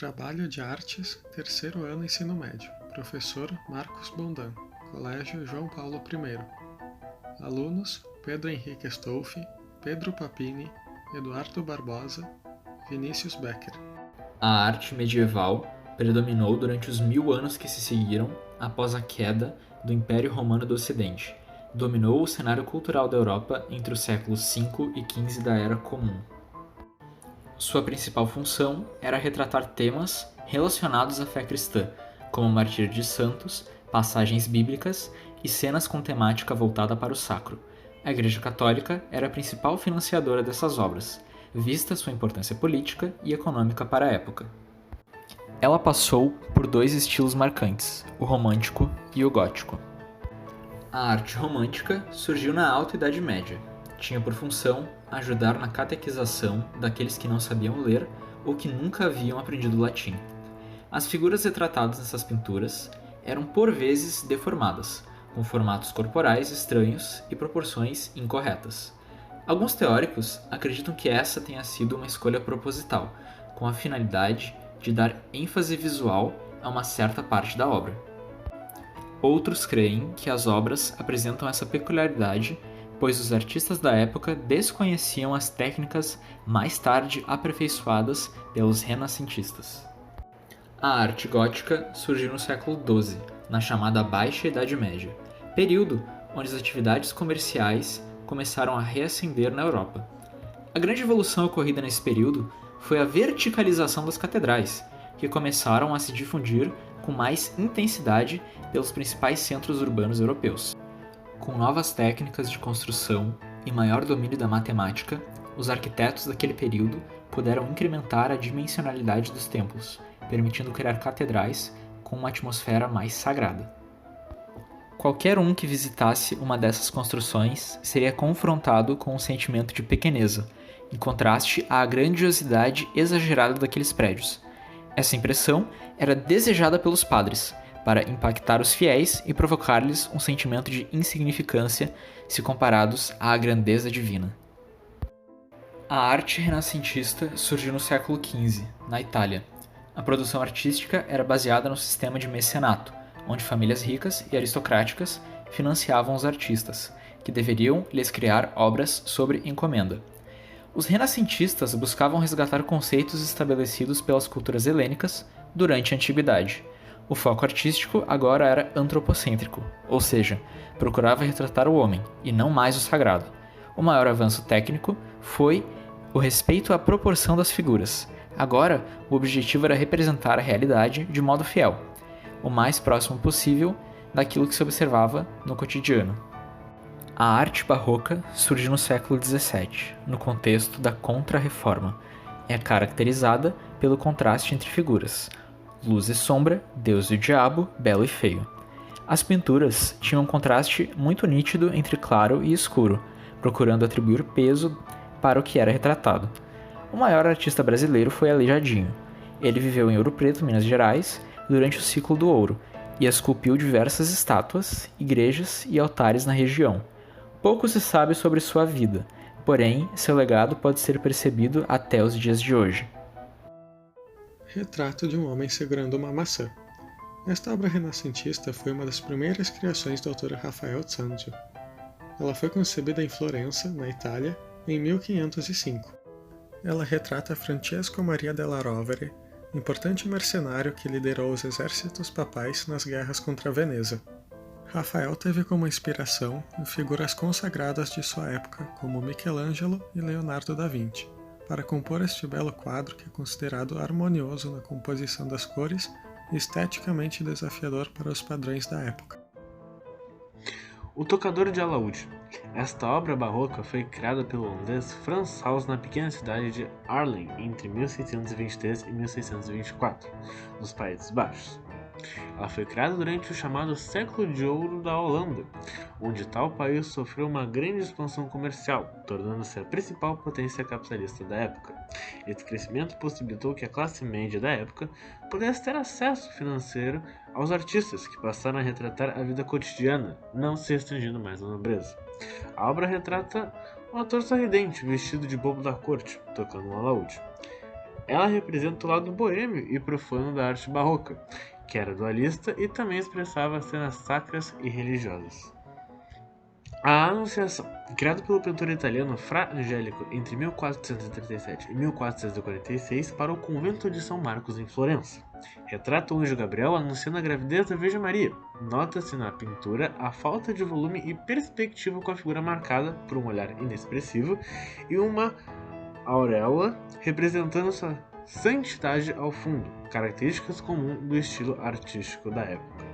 Trabalho de Artes, terceiro ano ensino médio. Professor Marcos Bondan, Colégio João Paulo I. Alunos Pedro Henrique Estolfi, Pedro Papini, Eduardo Barbosa, Vinícius Becker. A arte medieval predominou durante os 1000 anos que se seguiram após a queda do Império Romano do Ocidente. Dominou o cenário cultural da Europa entre os séculos V e XV da Era Comum. Sua principal função era retratar temas relacionados à fé cristã, como o martírio de santos, passagens bíblicas e cenas com temática voltada para o sacro. A Igreja Católica era a principal financiadora dessas obras, vista sua importância política e econômica para a época. Ela passou por dois estilos marcantes, o romântico e o gótico. A arte romântica surgiu na Alta Idade Média. Tinha por função ajudar na catequização daqueles que não sabiam ler ou que nunca haviam aprendido latim. As figuras retratadas nessas pinturas eram por vezes deformadas, com formatos corporais estranhos e proporções incorretas. Alguns teóricos acreditam que essa tenha sido uma escolha proposital, com a finalidade de dar ênfase visual a uma certa parte da obra. Outros creem que as obras apresentam essa peculiaridade, pois os artistas da época desconheciam as técnicas mais tarde aperfeiçoadas pelos renascentistas. A arte gótica surgiu no século XII, na chamada Baixa Idade Média, período onde as atividades comerciais começaram a reacender na Europa. A grande evolução ocorrida nesse período foi a verticalização das catedrais, que começaram a se difundir com mais intensidade pelos principais centros urbanos europeus. Com novas técnicas de construção e maior domínio da matemática, os arquitetos daquele período puderam incrementar a dimensionalidade dos templos, permitindo criar catedrais com uma atmosfera mais sagrada. Qualquer um que visitasse uma dessas construções seria confrontado com um sentimento de pequeneza, em contraste à grandiosidade exagerada daqueles prédios. Essa impressão era desejada pelos padres, para impactar os fiéis e provocar-lhes um sentimento de insignificância se comparados à grandeza divina. A arte renascentista surgiu no século XV, na Itália. A produção artística era baseada no sistema de mecenato, onde famílias ricas e aristocráticas financiavam os artistas, que deveriam lhes criar obras sobre encomenda. Os renascentistas buscavam resgatar conceitos estabelecidos pelas culturas helênicas durante a Antiguidade. O foco artístico agora era antropocêntrico, ou seja, procurava retratar o homem, e não mais o sagrado. O maior avanço técnico foi o respeito à proporção das figuras. Agora, o objetivo era representar a realidade de modo fiel, o mais próximo possível daquilo que se observava no cotidiano. A arte barroca surgiu no século XVII, no contexto da Contra-Reforma. É caracterizada pelo contraste entre figuras, luz e sombra, Deus e o diabo, belo e feio. As pinturas tinham um contraste muito nítido entre claro e escuro, procurando atribuir peso para o que era retratado. O maior artista brasileiro foi Aleijadinho. Ele viveu em Ouro Preto, Minas Gerais, durante o ciclo do ouro, e esculpiu diversas estátuas, igrejas e altares na região. Pouco se sabe sobre sua vida, porém, seu legado pode ser percebido até os dias de hoje. Retrato de um homem segurando uma maçã. Esta obra renascentista foi uma das primeiras criações do autor Rafael Sanzio. Ela foi concebida em Florença, na Itália, em 1505. Ela retrata Francesco Maria della Rovere, importante mercenário que liderou os exércitos papais nas guerras contra a Veneza. Rafael teve como inspiração figuras consagradas de sua época, como Michelangelo e Leonardo da Vinci, para compor este belo quadro que é considerado harmonioso na composição das cores e esteticamente desafiador para os padrões da época. O Tocador de Alaúde. Esta obra barroca foi criada pelo holandês Frans Hals na pequena cidade de Haarlem entre 1623 e 1624, nos Países Baixos. Ela foi criada durante o chamado Século de Ouro da Holanda, onde tal país sofreu uma grande expansão comercial, tornando-se a principal potência capitalista da época. Esse crescimento possibilitou que a classe média da época pudesse ter acesso financeiro aos artistas, que passaram a retratar a vida cotidiana, não se restringindo mais à nobreza. A obra retrata um ator sorridente, vestido de bobo da corte, tocando um alaúde. Ela representa o lado boêmio e profano da arte barroca, que era dualista e também expressava cenas sacras e religiosas. A Anunciação, criado pelo pintor italiano Fra Angelico entre 1437 e 1446 para o convento de São Marcos em Florença, retrata o anjo Gabriel anunciando a gravidez da Virgem Maria. Nota-se na pintura a falta de volume e perspectiva com a figura marcada por um olhar inexpressivo e uma auréola representando sua santidade ao fundo, características comuns do estilo artístico da época.